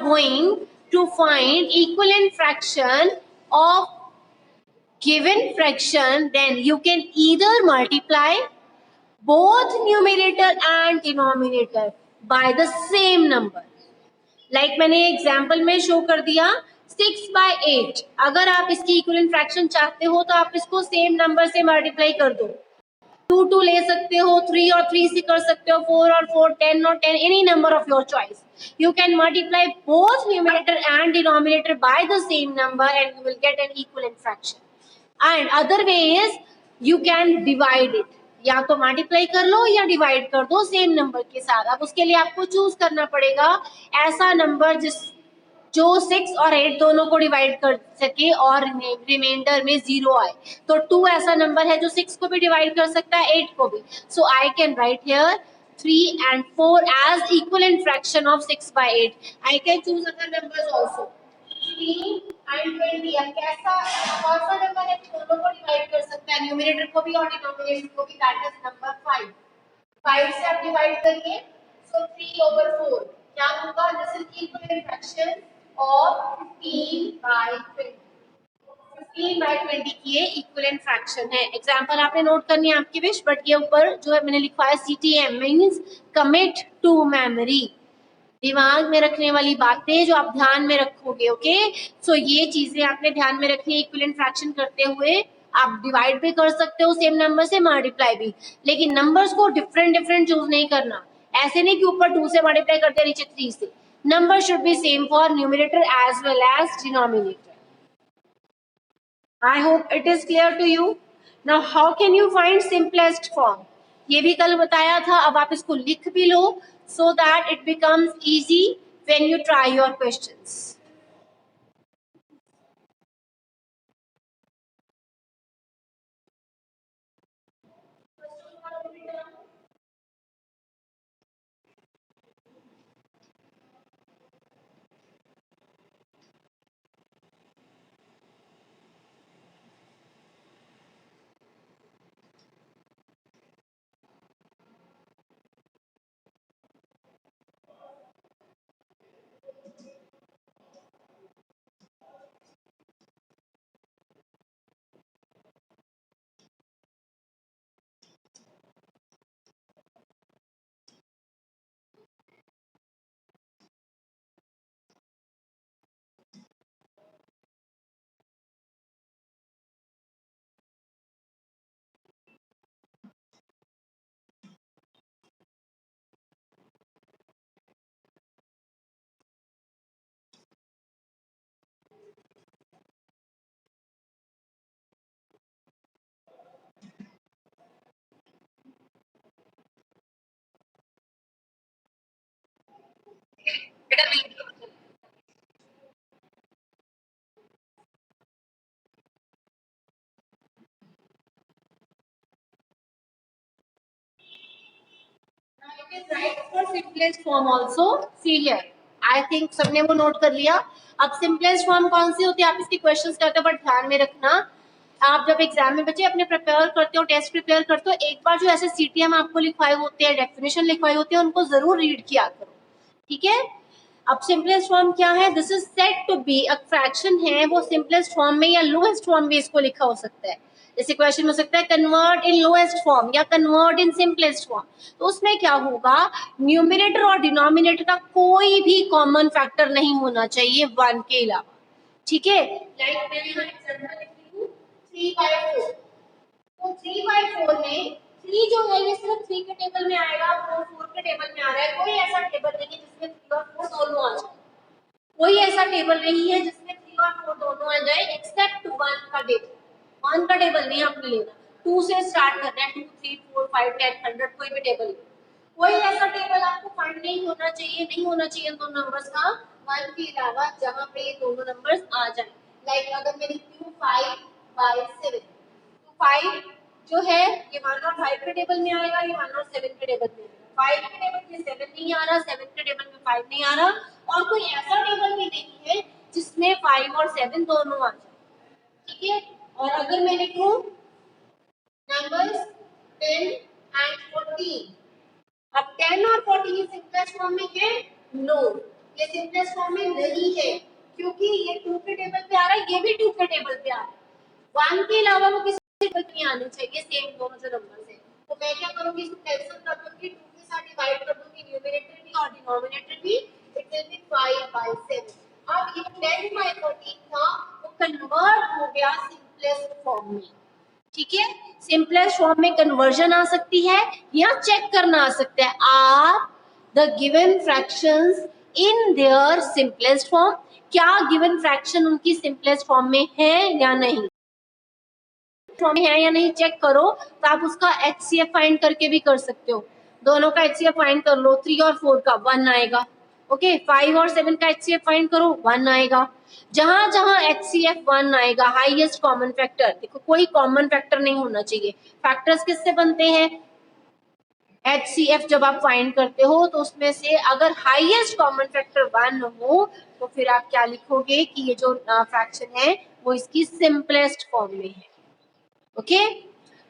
going to find equivalent fraction of given fraction, then you can either multiply both numerator and denominator by the same number. Like मैंने example में show कर दिया 6/8। अगर आप इसकी equivalent fraction चाहते हो तो आप इसको सेम नंबर से मल्टीप्लाई कर दो। 2 ले सकते हो, 3 और 3 से कर सकते हो, 4 और 4, 10 और 10, any number of your choice. You can multiply both numerator and denominator by the same number and you will get an equivalent fraction. And other way is you can divide it. या तो multiply कर लो या divide कर दो same number के साथ। अब उसके लिए आपको चूज करना पड़ेगा ऐसा नंबर जो 6 और 8 दोनों को डिवाइड कर सके और रिमाइंडर में 0 आए। तो 2 ऐसा नंबर है जो 6 को भी डिवाइड कर सकता है, 8 को भी। So I can write here 3 and 4 as equivalent fraction of 6/8. I can choose other numbers also. 3 and 20 कैसा कौन सा नंबर है जो दोनों को डिवाइड कर सकता है, न्यूमरेटर को भी और डिनोमिनेटर को भी, दैट इज नंबर 5। 5 से आप डिवाइड करिए, सो 3/4 क्या होगा, this is equivalent fraction of 15/20। 15/20 की ये इक्विवेलेंट फ्रैक्शन है। एग्जांपल आपने नोट करनी है आपकी विश, बट ये ऊपर जो है मैंने लिखवाया CTM means commit to memory, दिमाग में रखने वाली बातें जो आप ध्यान में रखोगे। ओके, सो ये चीजें आपने ध्यान में रखनी है। इक्विवेलेंट फ्रैक्शन करते हुए आप डिवाइड भी कर सकते हो सेम नंबर से, मल्टीप्लाई भी, लेकिन नंबर्स को डिफरेंट डिफरेंट चूज नहीं करना। ऐसे नहीं कि ऊपर 2 से मल्टीप्लाई करते नीचे 3 से। Number should be same for numerator as well as denominator. I hope it is clear to you. Now how can you find simplest form? ये भी कल बताया था, अब आप इसको लिख भी लो so that it becomes easy when you try your questions. It is right for simplest form also. See here, I think सबने वो नोट कर लिया। अब सिंपलेस्ट फॉर्म कौन सी होती है, आप इसकी क्वेश्चंस करते हो, बट ध्यान में रखना आप जब एग्जाम में बच्चे अपने प्रिपेयर करते हो, टेस्ट प्रिपेयर करते हो, एक बार जो ऐसे CTM आपको लिखवाए होते हैं, डेफिनेशन लिखवाई होती है, उनको जरूर रीड किया करो, ठीक है। अब सिंपलेस्ट फॉर्म क्या है, this is said to be a fraction है, वो सिंपलेस्ट फॉर्म में या लोएस्ट फॉर्म में इसको लिखा हो सकता है। जैसे क्वेश्चन हो सकता है कन्वर्ट इन लोएस्ट फॉर्म या कन्वर्ट इन सिंपलेस्ट फॉर्म, तो उसमें क्या होगा, न्यूमरेटर और डिनोमिनेटर का कोई भी कॉमन फैक्टर नहीं होना चाहिए 1 के अलावा, ठीक है। लाइक मैंने यहाँ एग्जांपल लिखी हूँ 3/4, तो 3/4 में 3 जो है ये सिर्फ 3 के टेबल में आएगा, 4 के टेबल में आ रहा है। कोई ऐसा टेबल नहीं है जिसमें 3 और 4 दोनों आ जाए, कोई ऐसा टेबल नहीं है जिसमें 3 और 4 दोनों आ जाए, एक्सेप्ट 1 का टेबल। 1 का टेबल नहीं आपने लेना, 2 से स्टार्ट करना है, 2, 3, 4, 5, 10, 100, कोई भी टेबल। कोई ऐसा टेबल आपको फाइंड नहीं होना चाहिए, नहीं होना चाहिए दो नंबर्स का 1 के अलावा जहां पे ये दोनों नंबर्स आ जाए। लाइक अगर मैं लिखती हूँ 5/7, तो 5 जो है ये 1 और 5 के टेबल में आएगा, ये 1 और 7 के टेबल में आएगा। 5 के टेबल में 7 नहीं आ रहा, 7 के टेबल में 5 नहीं आ रहा, और कोई ऐसा टेबल भी नहीं है जिसमें 5 और 7 दोनों आ जाए, ठीक है। और अगर मैं लिखूं नंबर्स 10 एंड 14, अब 10 और 14 सिंपलेस्ट फॉर्म में है, नो, ये सिंपलेस्ट फॉर्म में नहीं है क्योंकि ये 2 के टेबल पे आ रहा है, ये भी 2 के टेबल पे आ रहा है। 1 के अलावा वो किसी टेबल पे नहीं आने चाहिए सेम दोनों जो नंबर्स है। तो मैं क्या करूंगी, इसको कैंसिल कर दूंगी, 2 के साथ डिवाइड कर दूंगी, न्यूमरेटर भी और डिनोमिनेटर भी, इट विल बी 5/7। अब ये 10/14 था वो कन्वर्ट हो गया सिंपलेस्ट फॉर्म में। ठीक है, सिंपलेस्ट फॉर्म में कन्वर्जन आ सकती है या चेक करना आ सकता है, are the given fractions in their simplest form, क्या गिवन फ्रैक्शन उनकी सिंपलेस्ट फॉर्म में है या नहीं, फॉर्म में है या नहीं चेक करो। तो आप उसका HCF फाइंड करके भी कर सकते हो, दोनों का HCF फाइंड कर लो, 3 और 4 का 1 आएगा। ओके, 5 और 7 का HCF फाइंड करो, 1 आएगा। जहां जहां HCF 1 आएगा, हाईएस्ट कॉमन फैक्टर, देखो कोई कॉमन फैक्टर नहीं होना चाहिए। फैक्टर्स किससे बनते हैं, HCF जब आप फाइंड करते हो तो उसमें से अगर हाईएस्ट कॉमन फैक्टर 1 हो तो फिर आप क्या लिखोगे कि ये जो फ्रैक्शन है वो इसकी सिंपलेस्ट फॉर्म में है। ओके,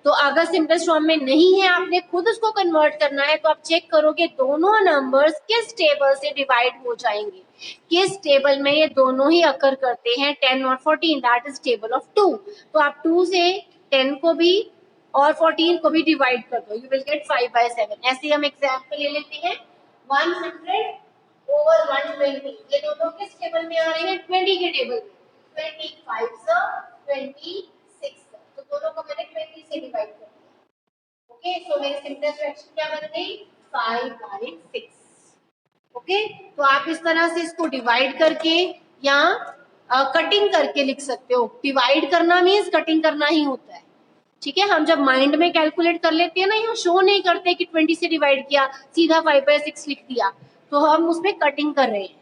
तो अगर सिंपलेस्ट फॉर्म में नहीं है, आपने खुद उसको कन्वर्ट करना है, तो आप चेक करोगे दोनों नंबर्स किस टेबल से डिवाइड हो जाएंगे, किस टेबल में ये दोनों ही अकर करते हैं, 10 और 14, दैट इज टेबल ऑफ 2। तो आप 2 से 10 को भी और 14 को भी डिवाइड कर दो, यू विल गेट 5/7। ऐसे ही हम एग्जाम्पल ले लेते हैं, 100 over 120, ये दोनों किस टेबल में आ रहे हैं, 20 के टेबल में, 25 तो दोनों को मैंने 20 से डिवाइड कर दिया। ओके, सो मेरी सिंपलेस्ट फ्रैक्शन क्या बन गई, 5/6। ओके, तो आप इस तरह से इसको डिवाइड करके या कटिंग करके लिख सकते हो। डिवाइड करना मीन्स कटिंग करना ही होता है। ठीक है, हम जब माइंड में कैलकुलेट कर लेते हैं ना, यहाँ शो नहीं करते कि 20 से डिवाइड किया, सीधा 5/6 लिख दिया, तो हम उसमें कटिंग कर रहे हैं।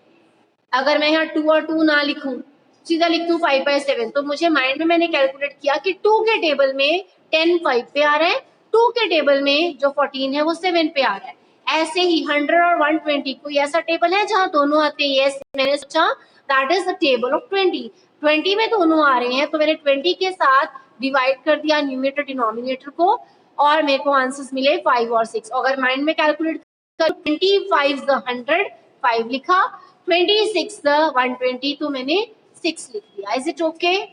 अगर मैं यहाँ 2 और 2 ना लिखूं, सीधा लिख दूं 5/7, तो मुझे माइंड में मैंने कैलकुलेट किया कि 2 के टेबल में 10 5 पे आ रहा है, 2 के टेबल में जो 14 है वो 7 पे आ रहा है। ऐसे ही 100 और 120 कोई ऐसा टेबल है जहां दोनों आते हैं, यस मैंने सोचा that is the table of 20। 20 में दोनों आ रहे हैं तो मैंने 20 के साथ डिवाइड कर दिया न्यूमरेटर डिनोमिनेटर को, और मेरे को आंसर्स मिले 5 और 6। अगर माइंड में कैलकुलेट कर 25 द 100 5 लिखा, 26 द 120 तो मैंने 6 लिख दिया। इज इट ओके,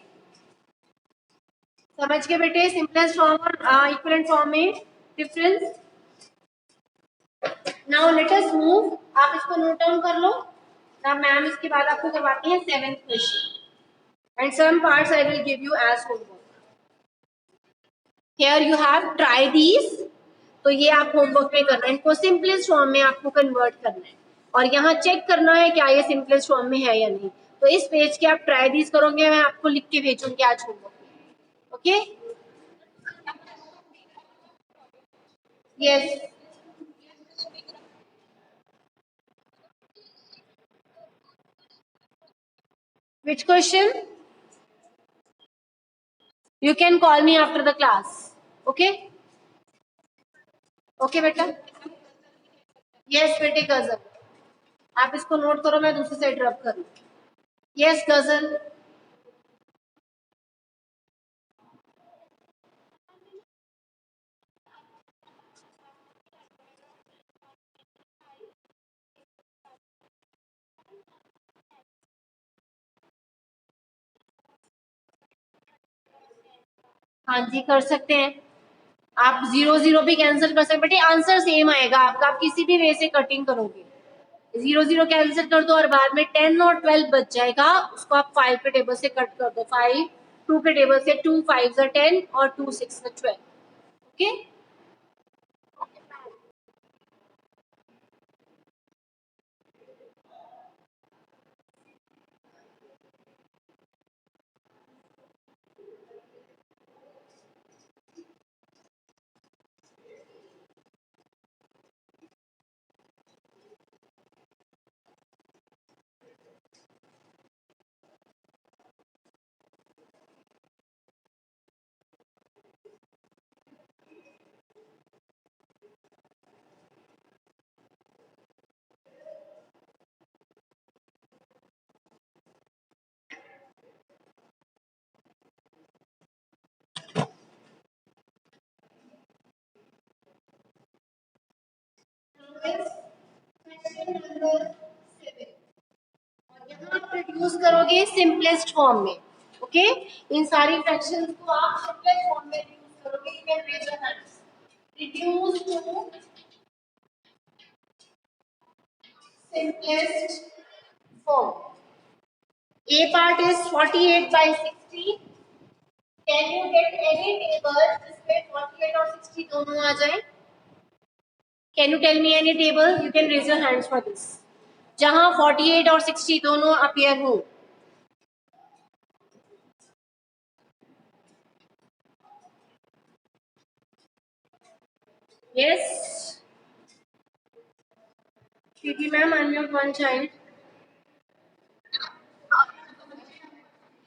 समझ के बेटे सिंपलेस्ट फॉर्म और इक्विवेलेंट फॉर्म में difference. Now let us move, आप इसको नोट डाउन कर लो। नाउ मैम इसके बाद आपको करवाती है 7th question and some parts I will give you as homework. Here you have try these, तो ये आप होमवर्क में करना है, इनको सिंपलेस्ट फॉर्म में आपको कन्वर्ट करना है और यहाँ चेक करना है क्या ये सिंपलेस्ट फॉर्म में है या नहीं। तो इस पेज के आप ट्राई दीज करोगे, मैं आपको लिख के भेजूंगी आज होमवर्क में। Okay, yes, which question, you can call me after the class. Okay, okay बेटा, यस बेटे गजल, आप इसको नोट करो, मैं दूसरी साइड रब करूँ। यस गजल, हाँ जी कर सकते हैं, आप 0 0 भी कैंसिल कर सकते, बेटे आंसर सेम आएगा आपका, आप किसी भी वे से कटिंग करोगे। 0 0 कैंसिल कर दो और बाद में 10 और 12 बच जाएगा, उसको आप 5 के टेबल से कट कर दो, 5 2 के टेबल से, 2 5 10 और 2 6 12। ओके, क्वेश्चन नंबर 7, यूज करोगे सिंपलेस्ट फॉर्म में. ओके, इन सारी फ्रैक्शंस को आप सिंपलेस्ट फॉर्म में यूज करोगे. You can raise your hands. Reduce to simplest form. A part is 48 by 60. Can you get any table जिसमें 48 और 60 दोनों आ जाए? Can you tell me any table? You can raise your hands for this. जहाँ 48 और 60 दोनों appear हो. Yes. Preeti ma'am, unmute one child.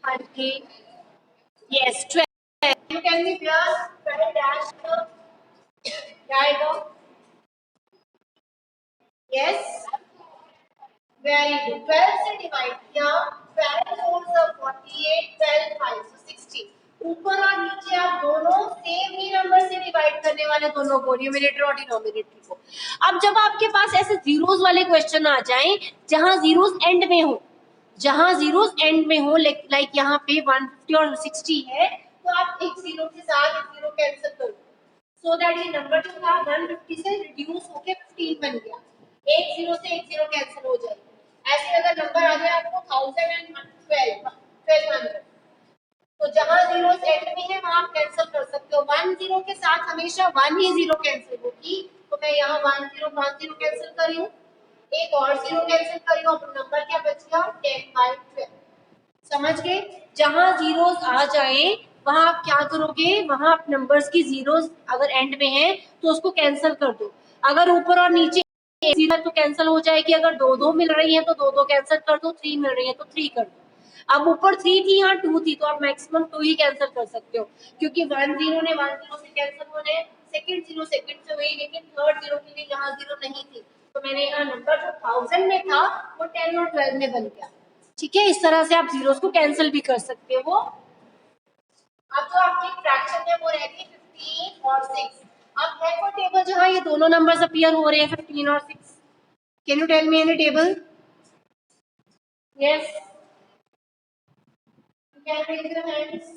Okay. Yes, 12. You tell me plus 12 dash क्या आएगा? Yes. Very good. 12 से डिवाइड किया. 12 4 48, 12 5 60. ऊपर और नीचे आप दोनों सेम ही नंबर से डिवाइड करने वाले दोनों को, न्यूमरेटर और डिनोमिनेटर को. अब जब आपके पास ऐसे जीरोस वाले क्वेश्चन आ जाएं जहां जीरोस एंड में हो, लाइक यहाँ पे 150 और 60 है, तो आप एक जीरो के साथ एक जीरो कैंसिल करो, सो दैट ये नंबर जो था 150 से रिड्यूस होके 15 बन गया. एक जीरो से एक जीरो कैंसिल हो जाएगी. ऐसे अगर नंबर आ जाए आपको 1200, तो जहां जीरो एंड में है वहां आप कैंसिल कर सकते हो. 1 जीरो के साथ हमेशा 1 ही जीरो कैंसिल होगी, तो मैं यहाँ 1 जीरो कैंसिल कर रही हूँ, एक और जीरो कैंसिल कर रही हूँ. अब नंबर क्या बच गया? 10 by 12. समझ गए? जहां जीरोस आ जाए वहां आप क्या करोगे? वहां आप नंबर्स की जीरोस अगर एंड में है तो उसको कैंसिल कर दो. अगर ऊपर और नीचे जीरो तो कैंसिल हो जाएगी. अगर दो दो मिल रही है तो दो दो कैंसिल कर दो. 3 मिल रही है तो 3 कर दो. अब ऊपर 3 थी, यहाँ 2 थी, तो आप मैक्सिमम 2 ही कैंसिल कर सकते हो, क्योंकि 1 जीरो ने 1 जीरो से कैंसिल होने, सेकंड जीरो सेकंड से हुई, लेकिन थर्ड जीरो के लिए यहाँ जीरो नहीं थी, तो मैंने यहाँ नंबर जो 1000 में था वो 10 और 12 में बन गया. ठीक है, इस तरह से आप जीरोस को कैंसिल भी कर सकते हो. अब जो आपकी फ्रैक्शन है वो रहेगी 15 और 6. अब है वो टेबल जहां ये दोनों नंबर्स अपीयर हो रहे हैं 15 और 6. Can you tell me any table? Yes, you can raise your hands.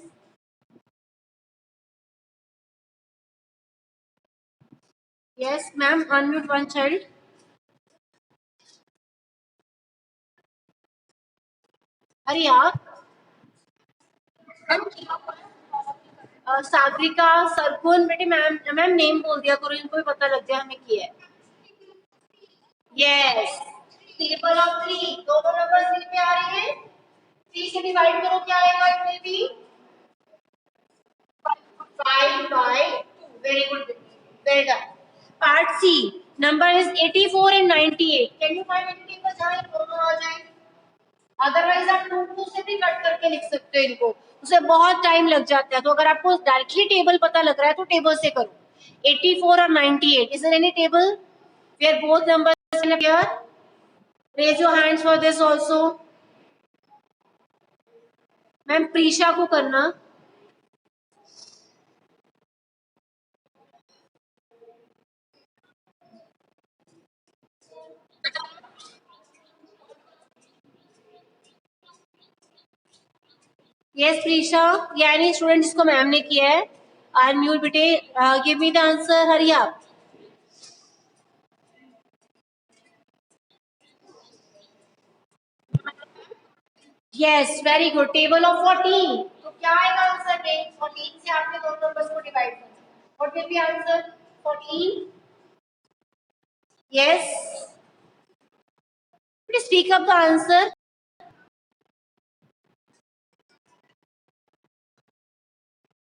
Yes ma'am, unmute one child. अरे यार, सागरिका सरगुन बेटे, मैम नेम बोल दिया करो, इनको भी पता लग जाए हमें किया है. यस, टेबल ऑफ 3, दोनों नंबर 3 पे आ रही है. 3 से डिवाइड करो, क्या आएगा? It will B 5 by 2. Very good. Well done. Part C. Number is 84 and 98. Can you find any table जहाँ ये दोनों आ जाए? अदरवाइज आप 2 से भी कट करके लिख सकते हो इनको, उसे बहुत टाइम लग जाता है. तो अगर आपको डायरेक्टली टेबल पता लग रहा है तो टेबल से करो. 84 और 98. Is there any table where both numbers can appear? Raise your hands for this also. Ma'am Prisha को करना. यस प्रीशा, यानी स्टूडेंट जिसको मैम ने किया है, अनम्यूट बेटे. गिव मी द आंसर, हरी आप. Yes, very good. Table of 14. तो क्या आएगा आंसर में? 14 से आपने दोनों नंबर्स को डिवाइड करना. What will be answer? 14. Yes, please speak up the answer.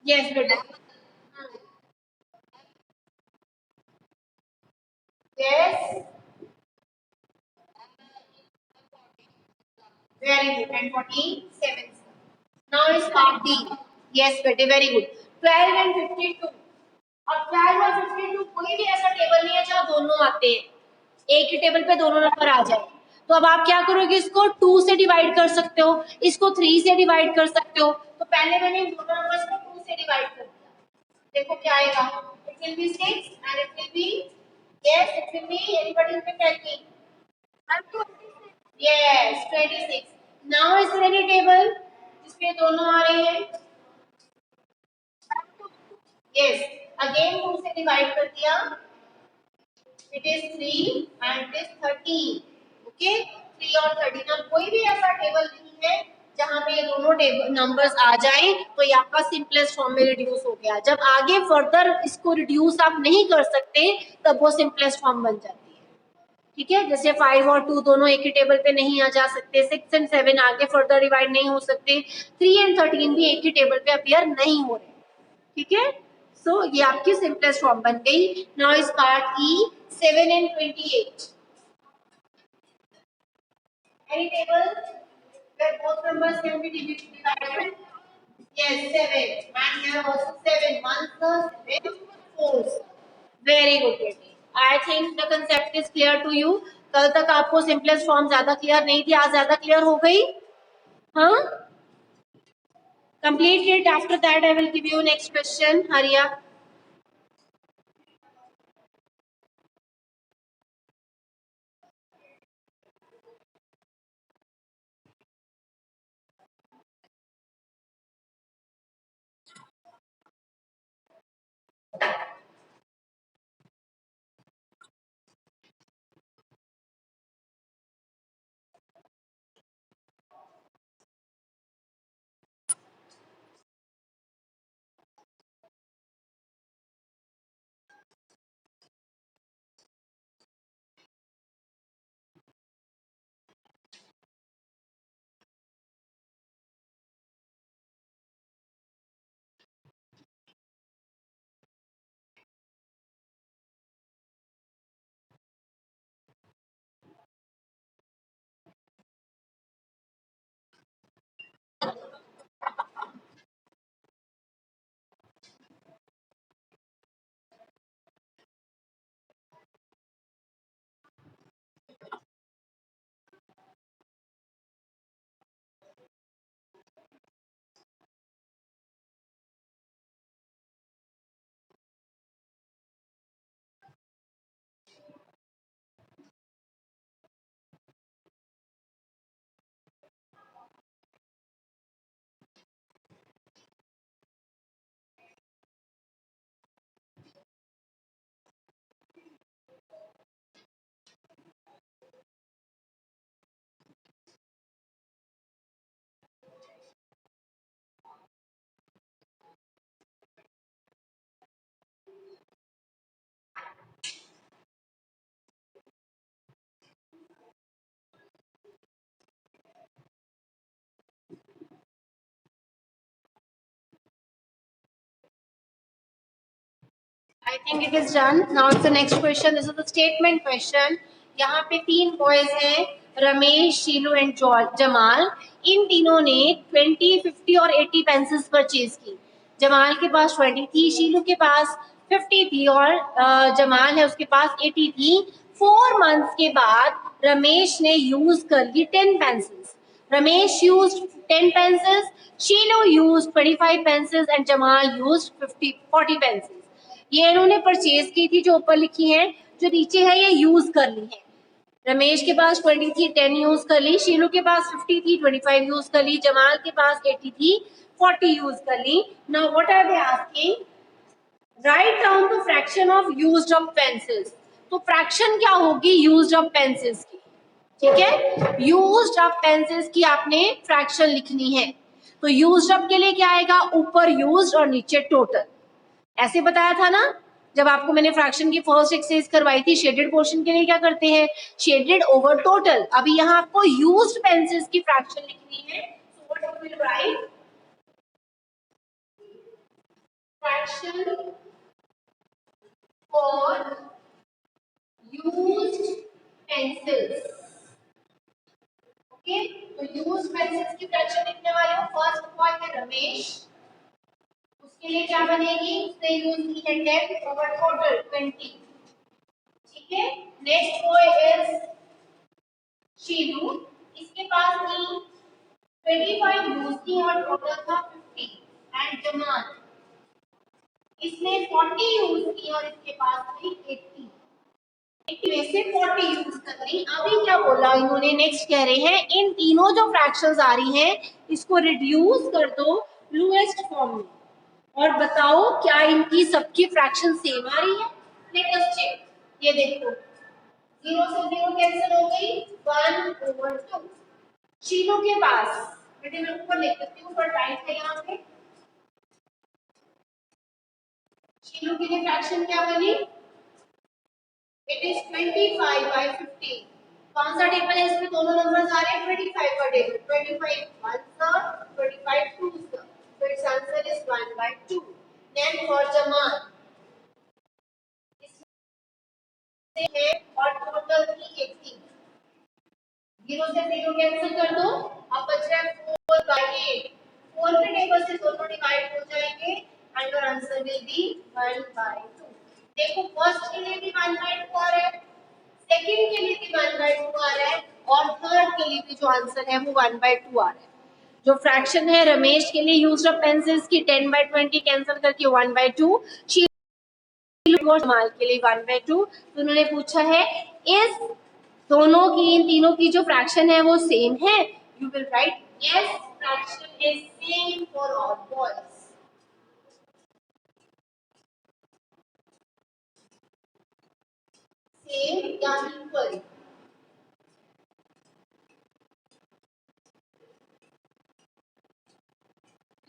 Yes बेटा. Yes, very good. and 14 7. Now is part D. Yes बेटे, वेरी गुड. 12 and 52. अब 12 और 52 कोई भी ऐसा टेबल नहीं है जहाँ दोनों आते हैं, एक ही टेबल पे दोनों नंबर आ जाए. तो अब आप क्या करोगे? इसको 2 से डिवाइड कर सकते हो, इसको 3 से डिवाइड कर सकते हो. तो पहले मैंने इन दोनों नंबर्स को 2 से डिवाइड कर दिया. देखो क्या आएगा? It will be 6 and it will be, yes it will be, anybody will tell me? Yes 26. Now is there any table जिसपे दोनों आ रहे हैं? यस, अगेन 2 से डिवाइड कर दिया, it is 3 and it is 13. Okay, 3 और 13. अब कोई भी ऐसा टेबल नहीं है जहां पे ये दोनों टेबल नंबर्स आ जाएं, तो ये आपका सिंपलेस्ट फॉर्म में रिड्यूस हो गया. जब आगे फर्दर इसको रिड्यूस आप नहीं कर सकते तब वो सिंपलेस्ट फॉर्म बन जाती है. ठीक है, जैसे 5 और 2 दोनों एक ही टेबल पे नहीं आ जा सकते, 6 एंड 7 आगे फर्दर डिवाइड नहीं हो सकते, 3 एंड 13 भी एक ही टेबल पे अपीयर नहीं हो रहे. ठीक है, सो ये आपकी सिंपलेस्ट फॉर्म बन गई. Now is part E, 7 and 28. Any table where both numbers can be divided? Yes, 7. And here also 7. 1 plus 7, 4. Very good, baby. I think the concept is clear to you. कल तक आपको simplest form ज्यादा clear नहीं थी, आज ज्यादा clear हो गई. हाँ, complete it. After that I will give you next question. Hurry up. I think it is done. Now it's the next question. This is the statement question. यहाँ पे 3 बॉयज हैं, रमेश, शीलू एंड जमाल. इन तीनों ने 20, 50 और 80 पेंसिल्स परचेज की. जमाल के पास 20 थी, शीलू के पास 50 थी और जमाल है उसके पास 80 थी. 4 मंथ्स के बाद रमेश ने यूज कर ली 10 pencils. Ramesh used 10 pencils, Sheelu used 25 pencils and Jamal used 40 pencils. ये इन्होंने परचेज की थी जो ऊपर लिखी है, जो नीचे है ये यूज कर ली है. रमेश के पास 20 थी, 10 यूज कर ली. शीलू के पास 50 थी, 25 यूज कर ली. जमाल के पास 80 थी, 40 यूज कर ली. Now what are they asking? Write down the fraction of used up pencils. तो फ्रैक्शन क्या होगी यूज्ड अप पेंसिल्स की? ठीक है, यूज्ड अप पेंसिल्स की आपने फ्रैक्शन लिखनी है. तो यूज्ड अप के लिए क्या आएगा? ऊपर यूज्ड और नीचे टोटल. ऐसे बताया था ना जब आपको मैंने फ्रैक्शन की फर्स्ट एक्सरसाइज करवाई थी. शेडेड पोर्शन के लिए क्या करते हैं? Shaded over total. अभी यहाँ आपको यूज्ड पेंसिल्स की फ्रैक्शन लिखनी है. So what we will write? Fraction for used pencils. Okay, तो यूज्ड पेंसिल्स की फ्रैक्शन लिखने वाले हो. फर्स्ट बॉय है रमेश, उसके लिए क्या बनेगी? उसने यूज की है 10 ओवर टोटल 20. ठीक है, नेक्स्ट बॉय इज शीलू, इसके पास थी 25 यूज की और टोटल था 50. एंड जमाल, इसने 40 यूज की और इसके पास थी 80. वैसे 40 यूज कर ली। अभी क्या बोला इन्होंने, नेक्स्ट कह रहे हैं इन तीनों जो फ्रैक्शंस आ रही हैं इसको रिड्यूस कर दो लोएस्ट फॉर्म में और बताओ क्या इनकी सबकी फ्रैक्शन सेम आ रही है। Let us check. ये देखो, जीरो से जीरो कैंसिल हो गई, 1/2। तीनों के पास, बेटे मैं ऊपर लिख देती हूँ, ऊपर राइट है यहाँ पे। तीनों के लिए फ्रैक्शन क्या बनी, इट इज 25/15। कौन सा टेबल है इसमें दोनों नंबर्स आ रहे हैं, 25 का टेबल। 25 1 का, 25 2 का, so its answer is 1/2। then for Zaman इसमें है और टोटल की 80। जीरो से जीरो कैंसिल कर दो, अब बच रहा है 4/8। 4 के टेबल से दोनों डिवाइड हो जाएंगे and your answer will be 1/2। देखो फर्स्ट के लिए भी 1/2 आ रहा है, सेकंड के लिए भी 1/2 आ रहा है और थर्ड के लिए भी जो आंसर है वो 1/2 आ रहा है। जो फ्रैक्शन है रमेश के लिए यूज्ड अप पेंसिल्स की 10/20 कैंसिल करके 1/2, शीलू जमाल के लिए 1/2। तो उन्होंने पूछा है इस दोनों की, इन तीनों की जो फ्रैक्शन है वो सेम है। You will write yes, fraction is same for all boys. Same या इक्वल।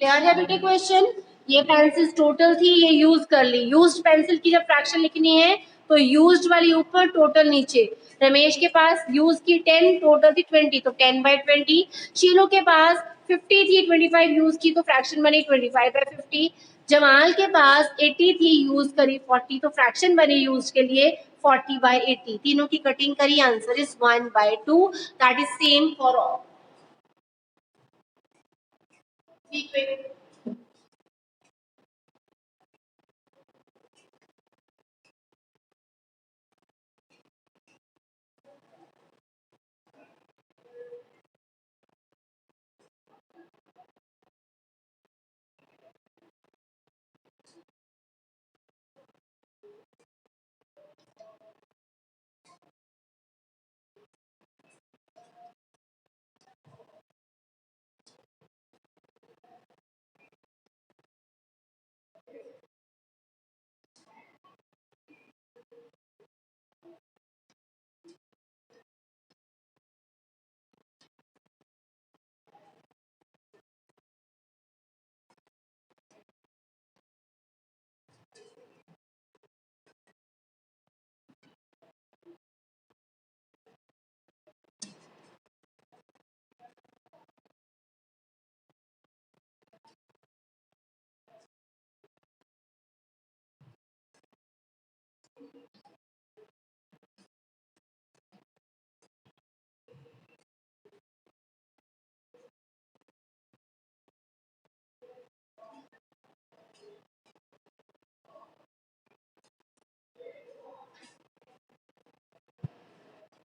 क्लियर है बेटे क्वेश्चन। ये पेंसिल टोटल थी, ये यूज कर ली। यूज्ड पेंसिल की जब फ्रैक्शन लिखनी है तो यूज्ड वाली ऊपर, टोटल नीचे। रमेश के पास यूज की 10, टोटल थी 20, तो 10/20। शीलो के पास 50 थी, 25 यूज की, तो फ्रैक्शन बनी 25/50। जमाल के पास 80 थी, यूज करी 40, तो फ्रैक्शन बनी यूज के लिए 40/80। तीनों की कटिंग करी, answer is 1/2। That is same for all. ठीक है।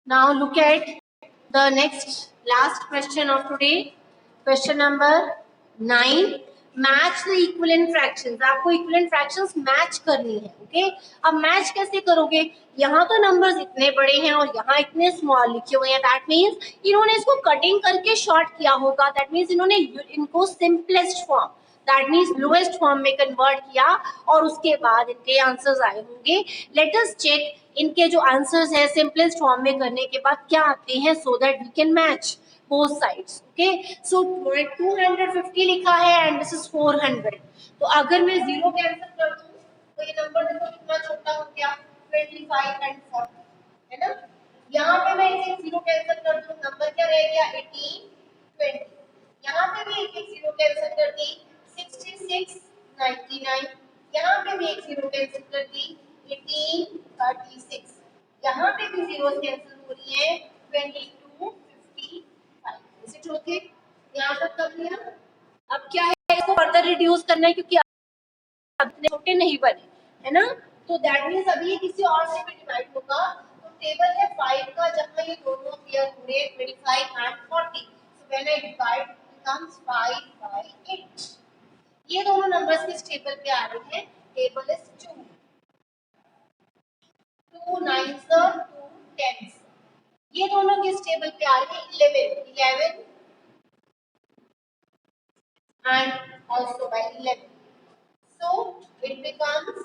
Now look at the next last question of today. Question number 9. Match the equivalent fractions. आपको equivalent fractions match करनी है, okay? अब match कैसे करोगे? यहाँ तो numbers इतने बड़े हैं और यहाँ इतने small लिखे हुए हैं. That means इन्होंने इसको cutting करके short किया होगा. That means इन्होंने इनको simplest form, that means lowest form में कन्वर्ट किया और उसके बाद इनके आंसर्स आए होंगे। लेट अस चेक इनके जो आंसर्स हैं सिंपलेस्ट फॉर्म में करने के बाद क्या आते हैं, so that we can match both sides. Okay, so 250 लिखा है एंड दिस इज 400। तो अगर मैं जीरो कैंसिल कर दूं तो ये नंबर देखो कितना छोटा हो गया, 25 एंड 40, है ना। यहाँ पे मैं एक जीरो कैंसिल कर दूं, नंबर क्या रह गया, 18 20। यहाँ पे भी एक जीरो कैंसिल कर दी, 66 99। यहाँ पे भी एक जीरो कैंसिल कर दी, 18 36। यहाँ पे भी जीरो कैंसिल हो रही है, 22 55। Is it okay? यहाँ तक कर लिया। अब क्या है, इसको फर्दर रिड्यूस करना है क्योंकि अपने छोटे नहीं बने, है ना। तो दैट मीन्स अभी ये किसी और से भी डिवाइड होगा। तो टेबल है 5 का, जहां ये दोनों पेयर हुए 25 and 40, so when I divide becomes 5/8। ये दोनों नंबर्स किस टेबल पे आ रहे हैं, टेबल इज 2। 2 9s 2 10s। ये दोनों किस टेबल पे आ रहे हैं? 11 and also by 11, so it becomes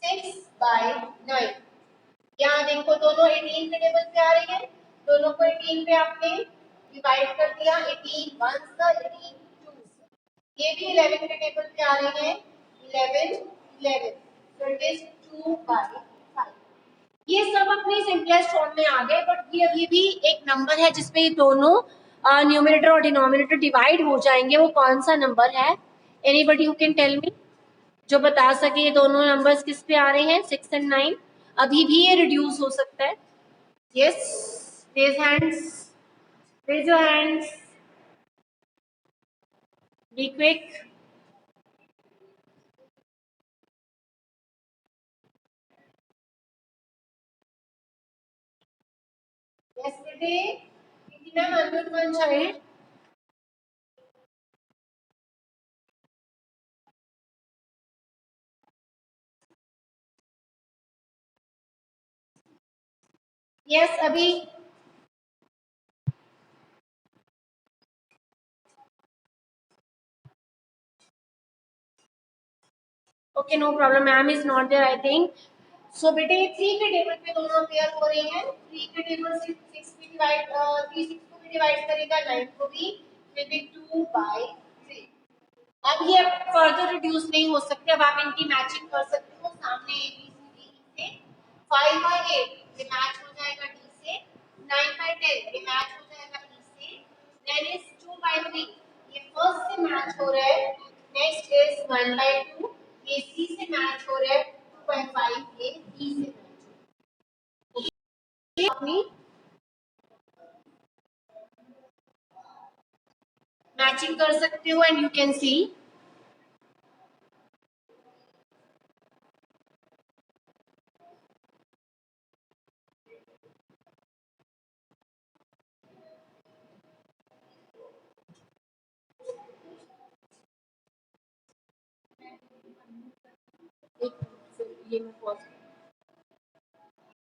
6 by 9। यहाँ देखो दोनों 18 के टेबल पे आ रही है, दोनों को 18 पे आपने डिवाइड कर दिया। 18 1s 18 2s, ये भी 11 के टेबल पे आ रही है। 11 11, so it is 2 by 5। ये सब अपनी सिंपलेस्ट फॉर्म में आ गए, बट ये अभी भी एक नंबर है जिसपे ये दोनों न्यूमरेटर और डिनोमिनेटर डिवाइड हो जाएंगे। वो कौन सा नंबर है? Anybody who can tell me, जो बता सके ये दोनों नंबर्स किस पे आ रहे हैं, 6 एंड 9। अभी भी ये रिड्यूस हो सकता है। Yes, raise hands, raise your hands, be quick. Yes बेटे, कितना अनम्यूट वन चाइल्ड। यस अभी okay, no problem, ma'am is not there I think. So बेटे ये 3 के टेबल पे दोनों अपेयर हो रही हैं। 3 के टेबल से 6 भी डिवाइड 3 6 को भी डिवाइड करेगा, 9 को भी, विल बी 2 बाय 3। अब ये फर्दर रिड्यूस नहीं हो सकते, अब आप इनकी मैचिंग कर सकते हो। सामने ए बी सी डी से 5 बाय 8 ये मैच हो जाएगा डी से, 9 बाय 10 ये मैच हो जाएगा ई से, देन इज 2 बाय 3 ये फर्स्ट से मैच हो रहा है। नेक्स्ट इज 1 बाय 2 ये सी से मैच हो रहा है। 2 बाय 5 ये डी से मैच। ये अपनी मैचिंग कर सकते हो एंड यू कैन सी। ये मैं pause